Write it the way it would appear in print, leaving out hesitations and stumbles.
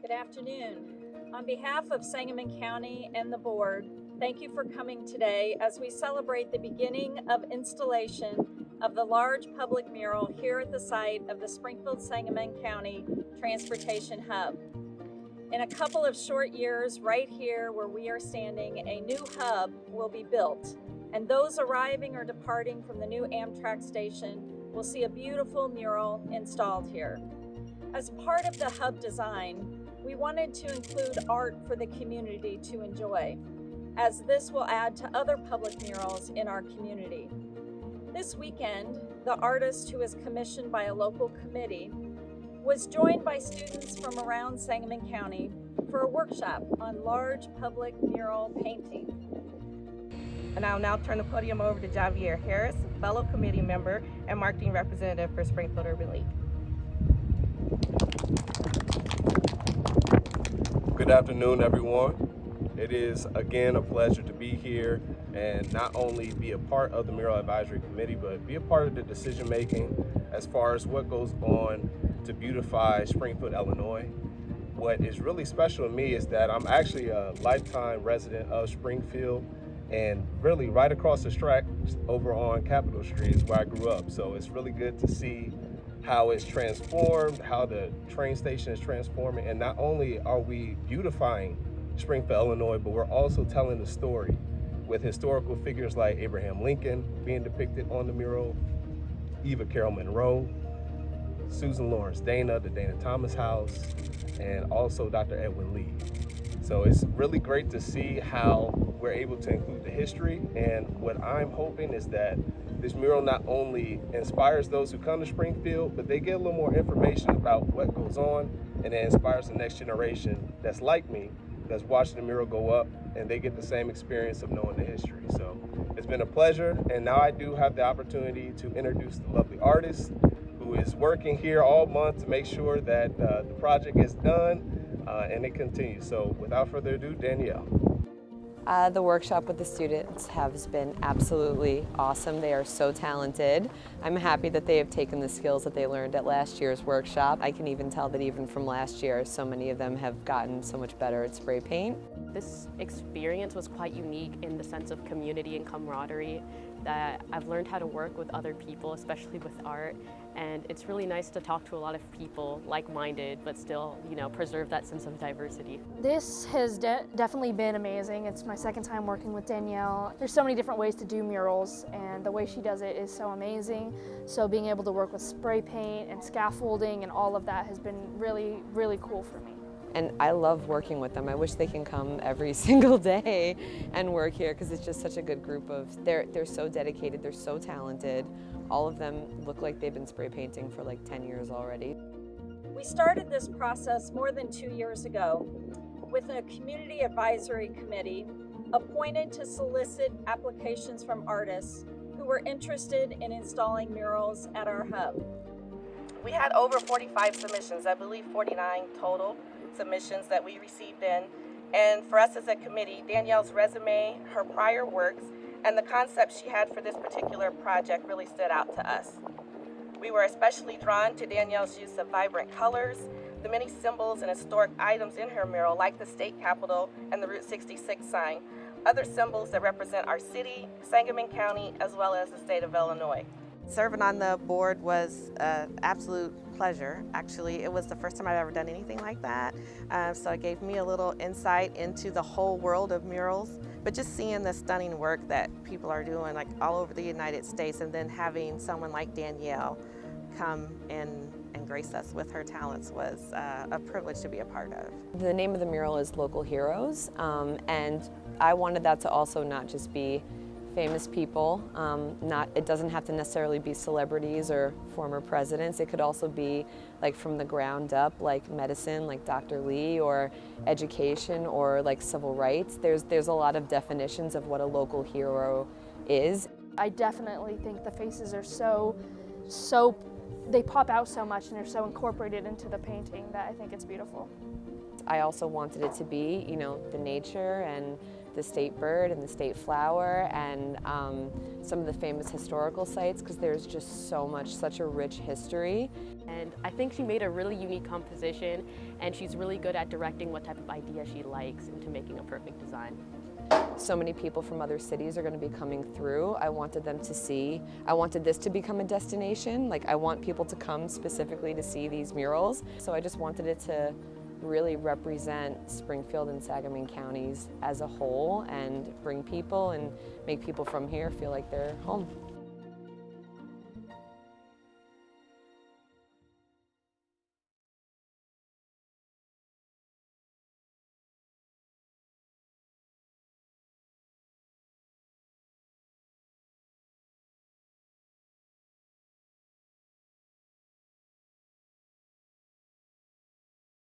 Good afternoon. On behalf of Sangamon County and the board, thank you for coming today as we celebrate the beginning of installation of the large public mural here at the site of the Springfield Sangamon County Transportation Hub. In a couple of short years, right here where we are standing, a new hub will be built, and those arriving or departing from the new Amtrak station will see a beautiful mural installed here. As part of the hub design, we wanted to include art for the community to enjoy, as this will add to other public murals in our community. This weekend, the artist, who is commissioned by a local committee, was joined by students from around Sangamon County for a workshop on large public mural painting. And I'll now turn the podium over to Javier Harris, fellow committee member and marketing representative for Springfield Urban League. Good afternoon, everyone. It is again a pleasure to be here and not only be a part of the Mural Advisory Committee, but be a part of the decision making as far as what goes on to beautify Springfield, Illinois. What is really special to me is that I'm actually a lifetime resident of Springfield, and really right across the track over on Capitol Street is where I grew up. So it's really good to see how it's transformed, how the train station is transforming, and not only are we beautifying Springfield, Illinois, but we're also telling the story with historical figures like Abraham Lincoln being depicted on the mural, Eva Carol Monroe, Susan Lawrence Dana, the Dana Thomas House, and also Dr. Edwin Lee. So it's really great to see how we're able to include the history, and what I'm hoping is that this mural not only inspires those who come to Springfield, but they get a little more information about what goes on, and it inspires the next generation that's like me, that's watching the mural go up, and they get the same experience of knowing the history. So it's been a pleasure, and now I do have the opportunity to introduce the lovely artist who is working here all month to make sure that the project is done and it continues. So without further ado, Danielle. The workshop with the students has been absolutely awesome. They are so talented. I'm happy that they have taken the skills that they learned at last year's workshop. I can even tell that even from last year, so many of them have gotten so much better at spray paint. This experience was quite unique in the sense of community and camaraderie, that I've learned how to work with other people, especially with art, and it's really nice to talk to a lot of people like-minded, but still, preserve that sense of diversity. This has definitely been amazing. It's my second time working with Danielle. There's so many different ways to do murals, and the way she does it is so amazing. So being able to work with spray paint and scaffolding and all of that has been really, really cool for me. And I love working with them. I wish they can come every single day and work here, because it's just such a good group of, they're so dedicated, they're so talented. All of them look like they've been spray painting for like 10 years already. We started this process more than 2 years ago with a community advisory committee appointed to solicit applications from artists who were interested in installing murals at our hub. We had over 45 submissions, I believe 49 total submissions that we received in. And for us as a committee, Danielle's resume, her prior works, and the concept she had for this particular project really stood out to us. We were especially drawn to Danielle's use of vibrant colors, the many symbols and historic items in her mural, like the state capitol and the Route 66 sign, other symbols that represent our city, Sangamon County, as well as the state of Illinois. Serving on the board was an absolute pleasure. Actually, it was the first time I've ever done anything like that. So it gave me a little insight into the whole world of murals. But just seeing the stunning work that people are doing like all over the United States, and then having someone like Danielle come in and grace us with her talents was a privilege to be a part of. The name of the mural is Local Heroes, and I wanted that to also not just be famous people. It doesn't have to necessarily be celebrities or former presidents. It could also be like from the ground up, like medicine, like Dr. Lee, or education, or like civil rights. There's a lot of definitions of what a local hero is. I definitely think the faces are so they pop out so much, and they're so incorporated into the painting that I think it's beautiful. I also wanted it to be, the nature and the state bird and the state flower and some of the famous historical sites, because there's just so much, such a rich history. And I think she made a really unique composition, and she's really good at directing what type of idea she likes into making a perfect design. So many people from other cities are going to be coming through. I wanted them to see, I wanted this to become a destination. Like, I want people to come specifically to see these murals. So I just wanted it to really represent Springfield and Sangamon counties as a whole and bring people and make people from here feel like they're home.